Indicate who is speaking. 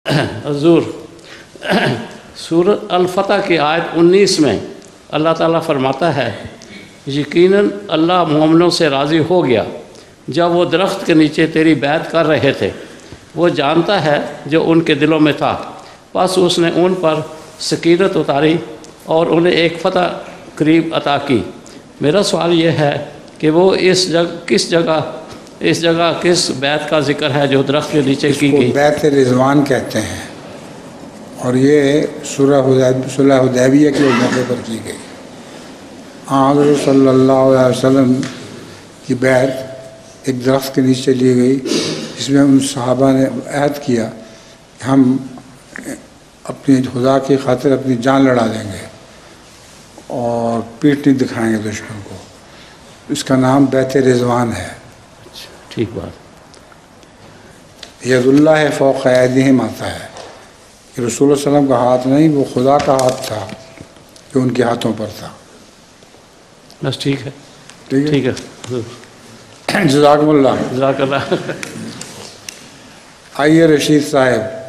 Speaker 1: حضور سورۃ الفتح کی آیت 19 میں اللہ تعالیٰ فرماتا ہے یقیناً اللہ مومنوں سے راضی ہو گیا جب وہ درخت کے نیچے تیری بیعت کر رہے تھے، وہ جانتا ہے جو ان کے دلوں میں تھا، بس اس نے ان پر سکینت اتاری اور انہیں ایک فتح قریب عطا کی۔ میرا سوال یہ ہے کہ وہ اس جگہ کس بیعت کا ذکر ہے جو درخت کے نیچے کی گئی؟
Speaker 2: بیعت رضوان کہتے ہیں، اور یہ صلح حدیبیہ کے موقع پر کی گئی۔ حضرت صلی اللہ علیہ وسلم کی بیعت ایک درخت کے نیچے لی گئی، جس میں ان صحابہ نے عہد کیا کہ ہم اپنی خدا کی خاطر اپنی جان لڑا دیں گے اور پیٹھ نہیں دکھائیں گے دشمن کو۔ اس کا نام بیعت رضوان ہے۔
Speaker 1: ٹھیک بات۔
Speaker 2: ید اللہ فوق ایدیہم آتا ہے کہ رسول اللہ علیہ وسلم کا ہاتھ نہیں، وہ خدا کا ہاتھ تھا جو ان کے ہاتھوں پر تھا۔
Speaker 1: بس ٹھیک ہے،
Speaker 2: ٹھیک ہے،
Speaker 1: ہے۔
Speaker 2: جزاکم اللہ۔
Speaker 1: جزاک اللہ۔
Speaker 2: آئیے رشید صاحب۔